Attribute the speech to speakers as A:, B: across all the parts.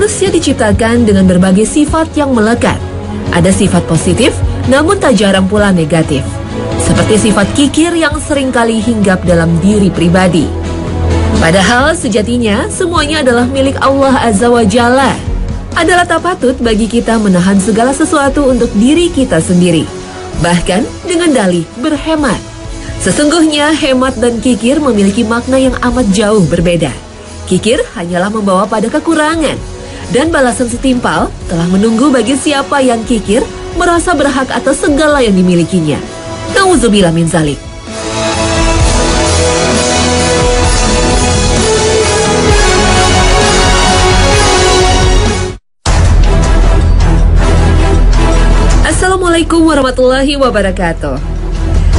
A: Manusia diciptakan dengan berbagai sifat yang melekat. Ada sifat positif, namun tak jarang pula negatif. Seperti sifat kikir yang seringkali hinggap dalam diri pribadi. Padahal sejatinya semuanya adalah milik Allah Azza wa Jalla. Adalah tak patut bagi kita menahan segala sesuatu untuk diri kita sendiri. Bahkan dengan dalih berhemat. Sesungguhnya hemat dan kikir memiliki makna yang amat jauh berbeda. Kikir hanyalah membawa pada kekurangan. Dan balasan setimpal telah menunggu bagi siapa yang kikir merasa berhak atas segala yang dimilikinya. Nauzubillah min zalik. Assalamualaikum warahmatullahi wabarakatuh.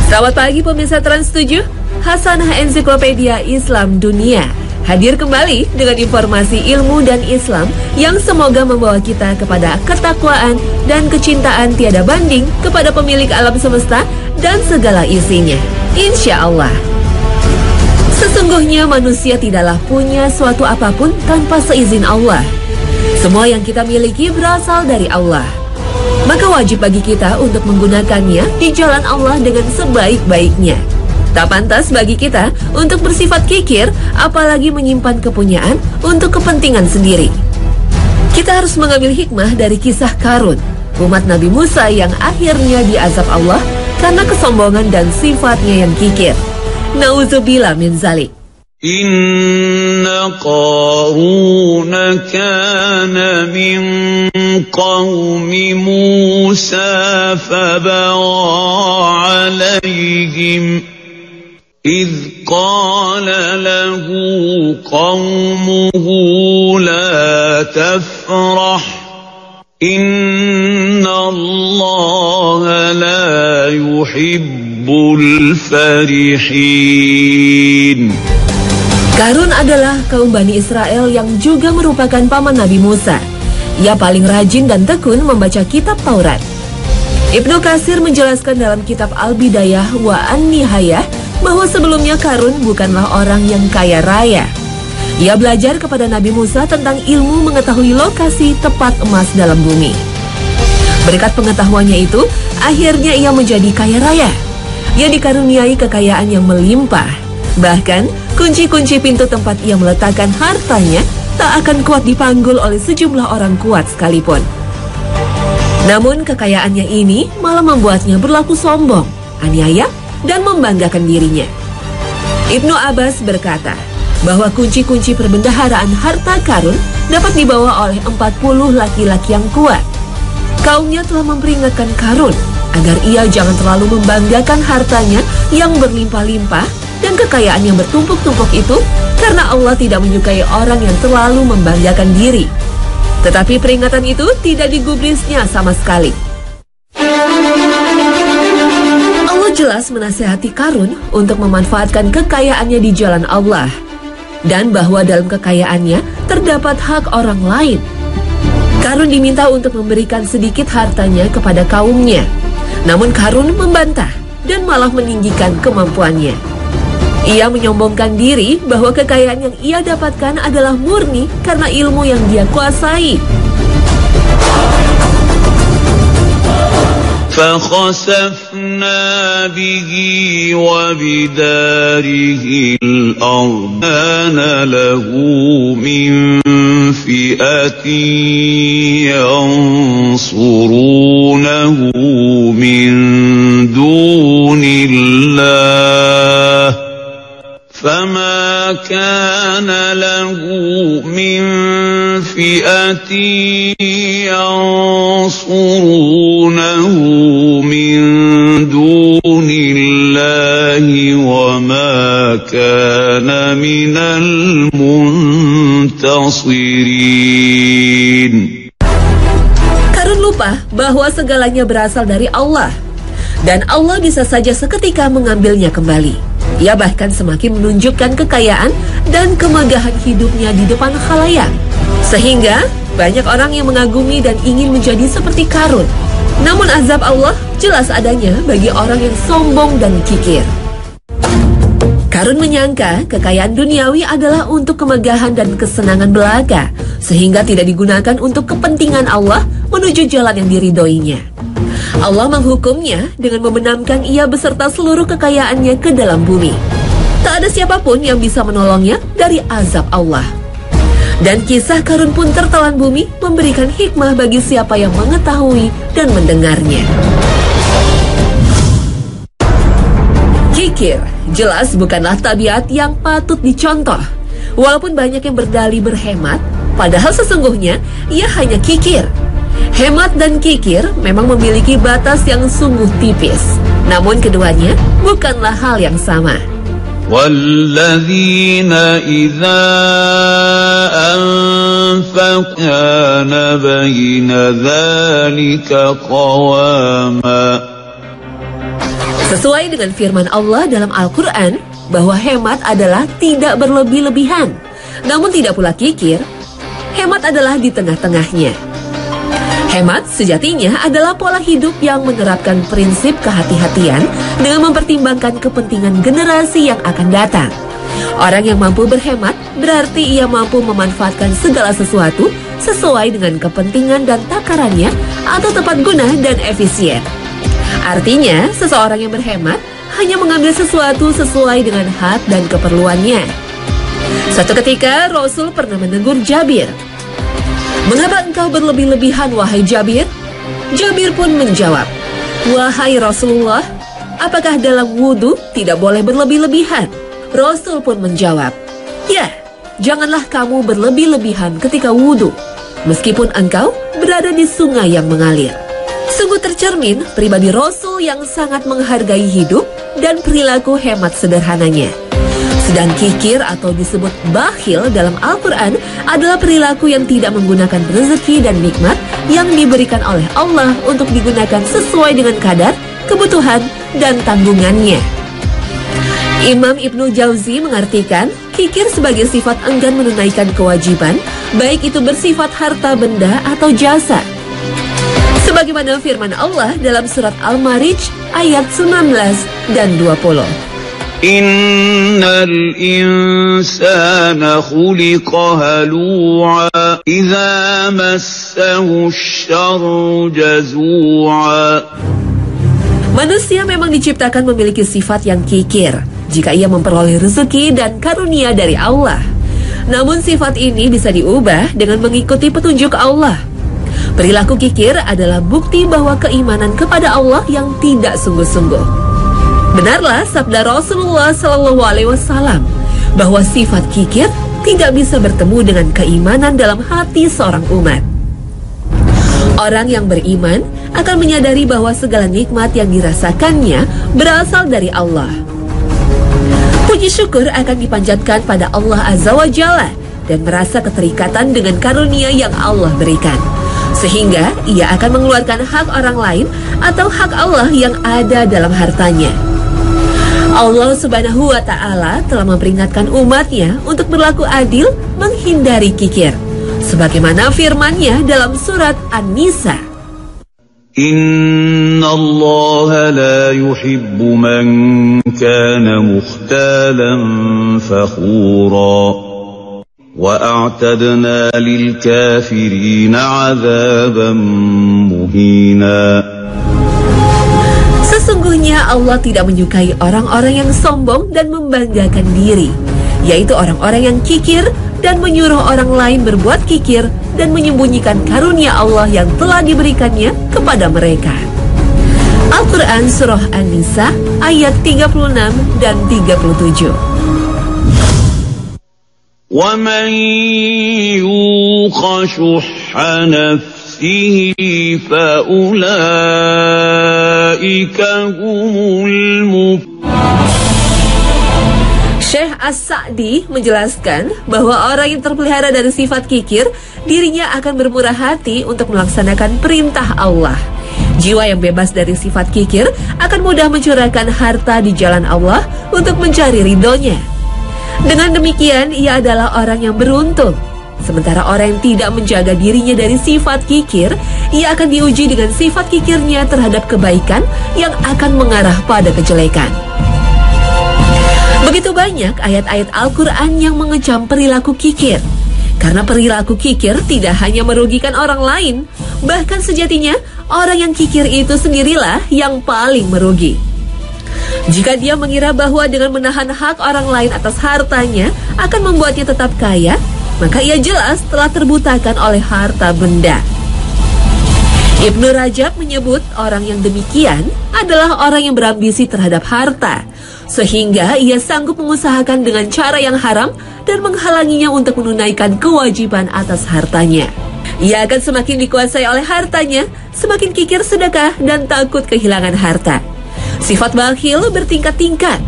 A: Selamat pagi pemirsa Trans 7, Hasanah Ensiklopedia Islam Dunia hadir kembali dengan informasi ilmu dan Islam yang semoga membawa kita kepada ketakwaan dan kecintaan tiada banding kepada pemilik alam semesta dan segala isinya, insya Allah. Sesungguhnya manusia tidaklah punya suatu apapun tanpa seizin Allah. Semua yang kita miliki berasal dari Allah. Maka wajib bagi kita untuk menggunakannya di jalan Allah dengan sebaik-baiknya. Tak pantas bagi kita untuk bersifat kikir, apalagi menyimpan kepunyaan untuk kepentingan sendiri. Kita harus mengambil hikmah dari kisah Qarun, umat Nabi Musa yang akhirnya diazab Allah karena kesombongan dan sifatnya yang kikir. Nauzubillah min zalik.
B: Inna Qarun kana min qaumi Musa fabagha alaihim إذ قال له قومه لا تفرح إن الله لا يحب الفرحين.
A: Qarun adalah kaum Bani Israel yang juga merupakan paman Nabi Musa. Ia paling rajin dan tekun membaca kitab Taurat. Ibnu Katsir menjelaskan dalam kitab Al-Bidayah wa An-Nihayah bahwa sebelumnya Qarun bukanlah orang yang kaya raya. Ia belajar kepada Nabi Musa tentang ilmu mengetahui lokasi tepat emas dalam bumi. Berkat pengetahuannya itu, akhirnya ia menjadi kaya raya. Ia dikaruniai kekayaan yang melimpah. Bahkan, kunci-kunci pintu tempat ia meletakkan hartanya tak akan kuat dipanggul oleh sejumlah orang kuat sekalipun. Namun kekayaannya ini malah membuatnya berlaku sombong, aniaya, dan membanggakan dirinya. Ibnu Abbas berkata bahwa kunci-kunci perbendaharaan harta Qarun dapat dibawa oleh 40 laki-laki yang kuat. Kaumnya telah memperingatkan Qarun agar ia jangan terlalu membanggakan hartanya yang berlimpah-limpah dan kekayaan yang bertumpuk-tumpuk itu, karena Allah tidak menyukai orang yang terlalu membanggakan diri. Tetapi peringatan itu tidak digubrisnya sama sekali. Jelas menasihati Qarun untuk memanfaatkan kekayaannya di jalan Allah, dan bahwa dalam kekayaannya terdapat hak orang lain. Qarun diminta untuk memberikan sedikit hartanya kepada kaumnya, namun Qarun membantah dan malah meninggikan kemampuannya. Ia menyombongkan diri bahwa kekayaan yang ia dapatkan adalah murni karena ilmu yang dia kuasai.
B: فخسفنا به وبداره الأرض كان له من فئة ينصرونه من دون الله فما كان له من فئة ينصرونه من دون الله وما كان من المنتصرين.
A: Qarun lupa bahwa segalanya berasal dari Allah, dan Allah bisa saja seketika mengambilnya kembali. Ia bahkan semakin menunjukkan kekayaan dan kemegahan hidupnya di depan khalayak, sehingga banyak orang yang mengagumi dan ingin menjadi seperti Qarun. Namun azab Allah jelas adanya bagi orang yang sombong dan kikir. Karun menyangka kekayaan duniawi adalah untuk kemegahan dan kesenangan belaka, sehingga tidak digunakan untuk kepentingan Allah menuju jalan yang diridhoinya. Allah menghukumnya dengan membenamkan ia beserta seluruh kekayaannya ke dalam bumi. Tak ada siapapun yang bisa menolongnya dari azab Allah. Dan kisah Karun pun tertelan bumi memberikan hikmah bagi siapa yang mengetahui dan mendengarnya. Kikir jelas bukanlah tabiat yang patut dicontoh. Walaupun banyak yang berdalih berhemat, padahal sesungguhnya ia hanya kikir. Hemat dan kikir memang memiliki batas yang sungguh tipis. Namun keduanya bukanlah hal yang sama.
B: وَالَّذِينَ إِذَا أَنفَقُوا كَانَ بَيْنَ ذَلِكَ قَوَامًا.
A: Sesuai dengan firman Allah dalam Al-Quran, bahwa hemat adalah tidak berlebih-lebihan, namun tidak pula kikir. Hemat adalah di tengah-tengahnya. Hemat sejatinya adalah pola hidup yang menerapkan prinsip kehati-hatian dengan mempertimbangkan kepentingan generasi yang akan datang. Orang yang mampu berhemat berarti ia mampu memanfaatkan segala sesuatu sesuai dengan kepentingan dan takarannya atau tepat guna dan efisien. Artinya, seseorang yang berhemat hanya mengambil sesuatu sesuai dengan hak dan keperluannya. Suatu ketika, Rasul pernah menegur Jabir. "Mengapa engkau berlebih-lebihan, wahai Jabir?" Jabir pun menjawab, "Wahai Rasulullah, apakah dalam wudhu tidak boleh berlebih-lebihan?" Rasul pun menjawab, "Ya, janganlah kamu berlebih-lebihan ketika wudhu, meskipun engkau berada di sungai yang mengalir." Sungguh tercermin pribadi Rasul yang sangat menghargai hidup dan perilaku hemat sederhananya. Sedang kikir atau disebut bakhil dalam Al-Quran adalah perilaku yang tidak menggunakan rezeki dan nikmat yang diberikan oleh Allah untuk digunakan sesuai dengan kadar, kebutuhan, dan tanggungannya. Imam Ibnu Jauzi mengartikan kikir sebagai sifat enggan menunaikan kewajiban, baik itu bersifat harta benda atau jasa. Sebagaimana firman Allah dalam surat Al-Ma'arij ayat 19 dan 20.
B: Innal insana khuliqa halu'a idza massahu asy-syarru jazua.
A: Manusia memang diciptakan memiliki sifat yang kikir jika ia memperoleh rezeki dan karunia dari Allah. Namun sifat ini bisa diubah dengan mengikuti petunjuk Allah. Perilaku kikir adalah bukti bahwa keimanan kepada Allah yang tidak sungguh-sungguh. Benarlah sabda Rasulullah SAW bahwa sifat kikir tidak bisa bertemu dengan keimanan dalam hati seorang umat. Orang yang beriman akan menyadari bahwa segala nikmat yang dirasakannya berasal dari Allah. Puji syukur akan dipanjatkan pada Allah Azza wa Jalla dan merasa keterikatan dengan karunia yang Allah berikan, sehingga ia akan mengeluarkan hak orang lain atau hak Allah yang ada dalam hartanya. Allah Subhanahu wa Ta'ala telah memperingatkan umatnya untuk berlaku adil, menghindari kikir, sebagaimana firman-Nya dalam surat An-Nisa.
B: Inna Allah la yuhibbu man kana mukhtalan fakhura wa a'tadna lil kafirina 'adzaban muhina.
A: Sesungguhnya Allah tidak menyukai orang-orang yang sombong dan membanggakan diri, yaitu orang-orang yang kikir dan menyuruh orang lain berbuat kikir dan menyembunyikan karunia Allah yang telah diberikannya kepada mereka. Al-Quran Surah An-Nisa ayat 36 dan 37.
B: وَمَنْ يُوقَ شُحَّ نَفْسِهِ فَأُولَئِكَ هُمُ الْمُفْلِحُونَ.
A: Syekh As-Sa'di menjelaskan bahwa orang yang terpelihara dari sifat kikir, dirinya akan bermurah hati untuk melaksanakan perintah Allah. Jiwa yang bebas dari sifat kikir akan mudah mencurahkan harta di jalan Allah untuk mencari ridhonya. Dengan demikian, ia adalah orang yang beruntung. Sementara orang yang tidak menjaga dirinya dari sifat kikir, ia akan diuji dengan sifat kikirnya terhadap kebaikan yang akan mengarah pada kejelekan. Begitu banyak ayat-ayat Al-Quran yang mengecam perilaku kikir. Karena perilaku kikir tidak hanya merugikan orang lain, bahkan sejatinya orang yang kikir itu sendirilah yang paling merugi. Jika dia mengira bahwa dengan menahan hak orang lain atas hartanya akan membuatnya tetap kaya, maka ia jelas telah terbutakan oleh harta benda. Ibnu Rajab menyebut orang yang demikian adalah orang yang berambisi terhadap harta, sehingga ia sanggup mengusahakan dengan cara yang haram dan menghalanginya untuk menunaikan kewajiban atas hartanya. Ia akan semakin dikuasai oleh hartanya, semakin kikir sedekah dan takut kehilangan harta. Sifat bakhil bertingkat-tingkat.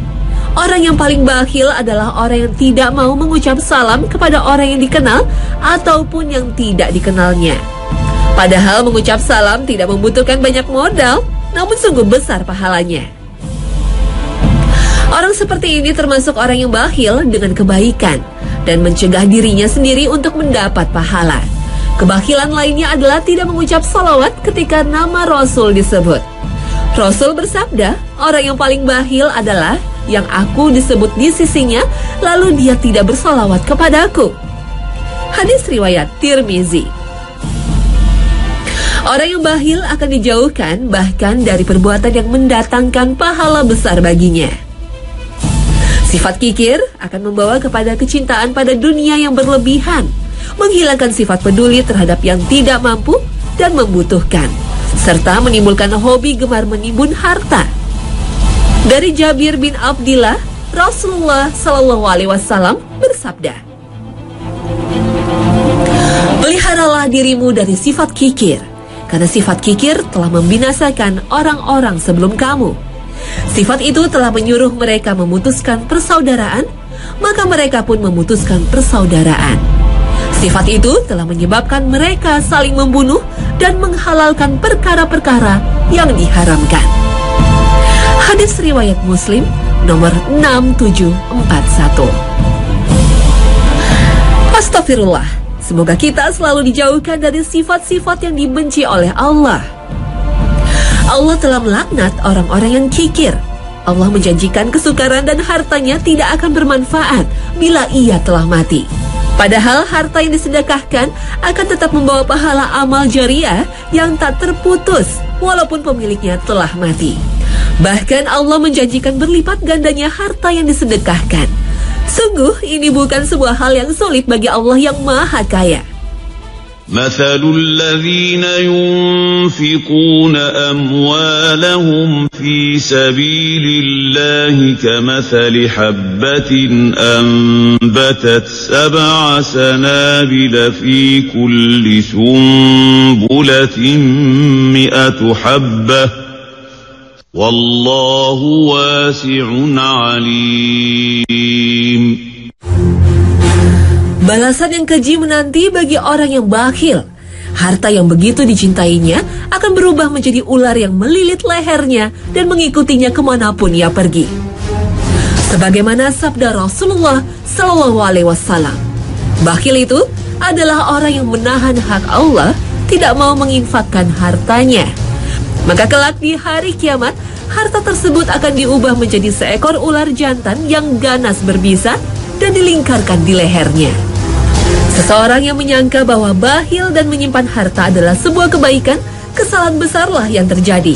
A: Orang yang paling bakhil adalah orang yang tidak mau mengucap salam kepada orang yang dikenal ataupun yang tidak dikenalnya. Padahal mengucap salam tidak membutuhkan banyak modal, namun sungguh besar pahalanya. Orang seperti ini termasuk orang yang bakhil dengan kebaikan dan mencegah dirinya sendiri untuk mendapat pahala. Kebakhilan lainnya adalah tidak mengucap salawat ketika nama Rasul disebut. Rasul bersabda, orang yang paling bakhil adalah yang aku disebut di sisinya, lalu dia tidak bersalawat kepadaku. Hadis riwayat Tirmizi. Orang yang bakhil akan dijauhkan bahkan dari perbuatan yang mendatangkan pahala besar baginya. Sifat kikir akan membawa kepada kecintaan pada dunia yang berlebihan, menghilangkan sifat peduli terhadap yang tidak mampu dan membutuhkan, serta menimbulkan hobi gemar menimbun harta. Dari Jabir bin Abdillah, Rasulullah SAW bersabda, peliharalah dirimu dari sifat kikir, karena sifat kikir telah membinasakan orang-orang sebelum kamu. Sifat itu telah menyuruh mereka memutuskan persaudaraan, maka mereka pun memutuskan persaudaraan. Sifat itu telah menyebabkan mereka saling membunuh dan menghalalkan perkara-perkara yang diharamkan. Hadis riwayat Muslim nomor 6741. Astagfirullah. Semoga kita selalu dijauhkan dari sifat-sifat yang dibenci oleh Allah. Allah telah melaknat orang-orang yang kikir. Allah menjanjikan kesukaran dan hartanya tidak akan bermanfaat bila ia telah mati. Padahal harta yang disedekahkan akan tetap membawa pahala amal jariah yang tak terputus walaupun pemiliknya telah mati. Bahkan Allah menjanjikan berlipat gandanya harta yang disedekahkan. Sungguh ini bukan sebuah hal yang sulit bagi Allah yang Maha Kaya.
B: مثل الذين ينفقون أموالهم في سبيل الله كمثل حبة أنبتت 7 سنابل في كل سنبلة 100 حبة والله واسع عليم.
A: Balasan yang keji menanti bagi orang yang bakhil. Harta yang begitu dicintainya akan berubah menjadi ular yang melilit lehernya dan mengikutinya kemanapun ia pergi. Sebagaimana sabda Rasulullah SAW, bakhil itu adalah orang yang menahan hak Allah, tidak mau menginfakkan hartanya. Maka kelak di hari kiamat, harta tersebut akan diubah menjadi seekor ular jantan yang ganas berbisa dan dilingkarkan di lehernya. Seseorang yang menyangka bahwa bakhil dan menyimpan harta adalah sebuah kebaikan, kesalahan besarlah yang terjadi.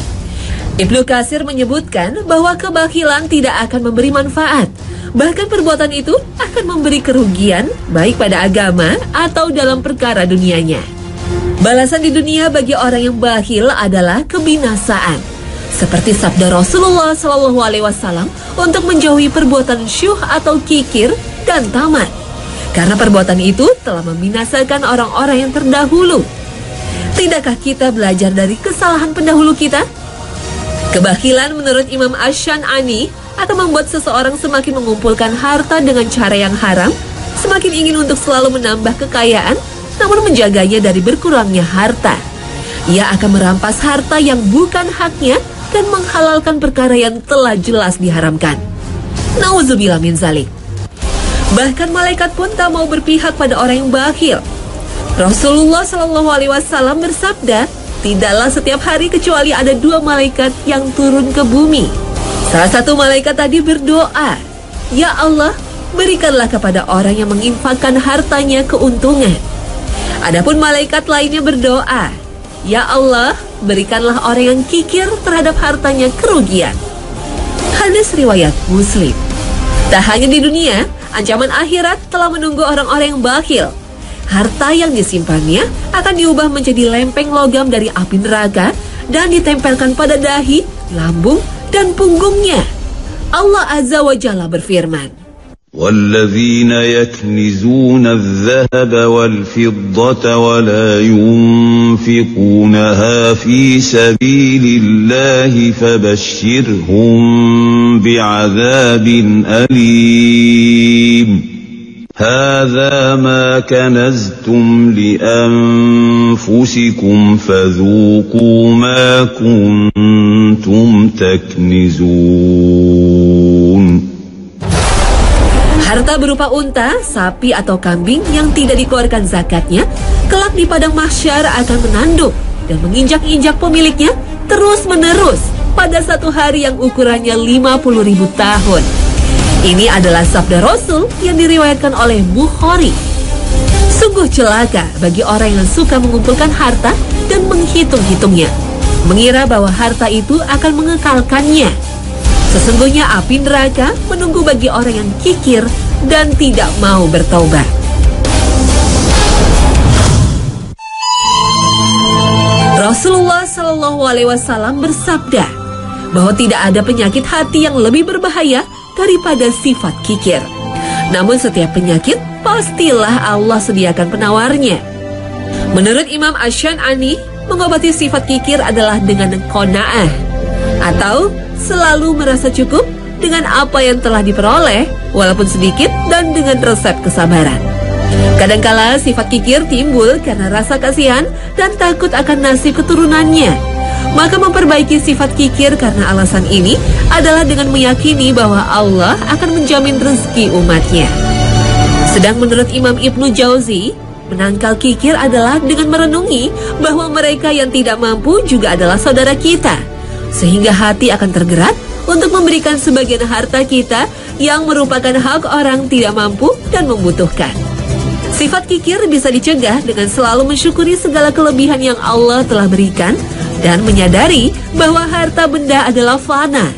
A: Ibnu Katsir menyebutkan bahwa kebakhilan tidak akan memberi manfaat. Bahkan perbuatan itu akan memberi kerugian baik pada agama atau dalam perkara dunianya. Balasan di dunia bagi orang yang bakhil adalah kebinasaan. Seperti sabda Rasulullah SAW untuk menjauhi perbuatan syuh atau kikir dan tamat. Karena perbuatan itu telah membinasakan orang-orang yang terdahulu. Tidakkah kita belajar dari kesalahan pendahulu kita? Kebakhilan menurut Imam Asy-Syan'ani akan membuat seseorang semakin mengumpulkan harta dengan cara yang haram, semakin ingin untuk selalu menambah kekayaan, namun menjaganya dari berkurangnya harta. Ia akan merampas harta yang bukan haknya dan menghalalkan perkara yang telah jelas diharamkan. Nauzubillah min zalik. Bahkan malaikat pun tak mau berpihak pada orang yang bakhil. Rasulullah SAW bersabda, tidaklah setiap hari kecuali ada 2 malaikat yang turun ke bumi. Salah satu malaikat tadi berdoa, Ya Allah, berikanlah kepada orang yang menginfakkan hartanya keuntungan. Adapun malaikat lainnya berdoa, Ya Allah, berikanlah orang yang kikir terhadap hartanya kerugian. Hadis riwayat Muslim. Tak hanya di dunia, ancaman akhirat telah menunggu orang-orang yang bakhil. Harta yang disimpannya akan diubah menjadi lempeng logam dari api neraka dan ditempelkan pada dahi, lambung, dan punggungnya. Allah Azza wa Jalla berfirman,
B: وَالَّذِينَ يَكْنِزُونَ الذَّهَبَ وَالْفِضَّةَ وَلَا يُنْفِقُونَهَا فِي سَبِيلِ اللَّهِ فَبَشِّرْهُم بِعَذَابٍ أَلِيمٍ هَذَا مَا كَنَزْتُمْ لِأَنفُسِكُمْ فَذُوقُوا مَا كُنتُمْ تَكْنِزُونَ.
A: Harta berupa unta, sapi atau kambing yang tidak dikeluarkan zakatnya, kelak di padang mahsyar akan menanduk dan menginjak-injak pemiliknya terus-menerus pada satu hari yang ukurannya 50.000 tahun. Ini adalah sabda Rasul yang diriwayatkan oleh Bukhari. Sungguh celaka bagi orang yang suka mengumpulkan harta dan menghitung-hitungnya, mengira bahwa harta itu akan mengekalkannya. Sesungguhnya api neraka menunggu bagi orang yang kikir dan tidak mau bertaubat. Rasulullah Shallallahu Alaihi Wasallam bersabda bahwa tidak ada penyakit hati yang lebih berbahaya daripada sifat kikir. Namun setiap penyakit pastilah Allah sediakan penawarnya. Menurut Imam Asy-Syan'ani, mengobati sifat kikir adalah dengan qanaah, atau selalu merasa cukup dengan apa yang telah diperoleh, walaupun sedikit, dan dengan resep kesabaran. Kadangkala sifat kikir timbul karena rasa kasihan dan takut akan nasib keturunannya. Maka memperbaiki sifat kikir karena alasan ini adalah dengan meyakini bahwa Allah akan menjamin rezeki umatnya. Sedang menurut Imam Ibnu Jauzi, menangkal kikir adalah dengan merenungi bahwa mereka yang tidak mampu juga adalah saudara kita, sehingga hati akan tergerak untuk memberikan sebagian harta kita yang merupakan hak orang tidak mampu dan membutuhkan. Sifat kikir bisa dicegah dengan selalu mensyukuri segala kelebihan yang Allah telah berikan dan menyadari bahwa harta benda adalah fana,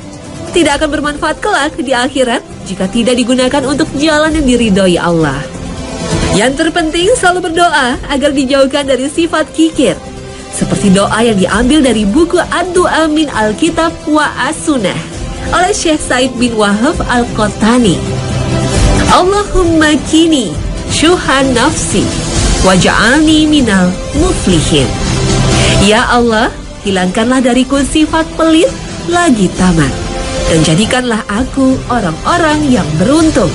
A: tidak akan bermanfaat kelak di akhirat jika tidak digunakan untuk jalan yang diridhoi Allah. Yang terpenting selalu berdoa agar dijauhkan dari sifat kikir, seperti doa yang diambil dari buku Ad-Du'a min Al-Kitab wa As-Sunnah oleh Syekh Said bin Wahab Al-Qahtani. Allahumma kini syuhan nafsi waj'alni minal muflihin. Ya Allah, hilangkanlah dariku sifat pelit lagi tamak, dan jadikanlah aku orang-orang yang beruntung.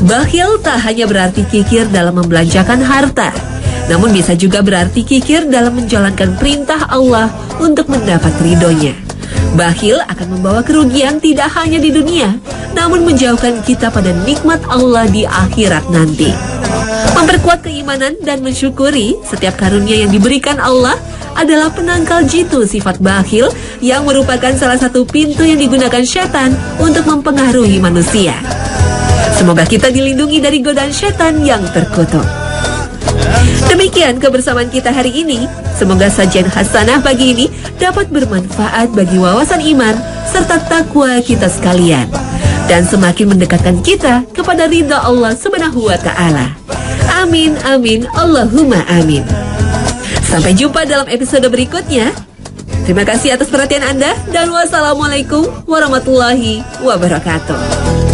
A: Bakhil tak hanya berarti kikir dalam membelanjakan harta, namun bisa juga berarti kikir dalam menjalankan perintah Allah untuk mendapat ridhonya. Bakhil akan membawa kerugian tidak hanya di dunia, namun menjauhkan kita pada nikmat Allah di akhirat nanti. Memperkuat keimanan dan mensyukuri setiap karunia yang diberikan Allah adalah penangkal jitu sifat bakhil yang merupakan salah satu pintu yang digunakan setan untuk mempengaruhi manusia. Semoga kita dilindungi dari godaan setan yang terkutuk. Demikian kebersamaan kita hari ini. Semoga sajian hasanah pagi ini dapat bermanfaat bagi wawasan iman serta takwa kita sekalian, dan semakin mendekatkan kita kepada ridha Allah Subhanahu wa Ta'ala. Amin, amin, Allahumma amin. Sampai jumpa dalam episode berikutnya. Terima kasih atas perhatian Anda, dan wassalamualaikum warahmatullahi wabarakatuh.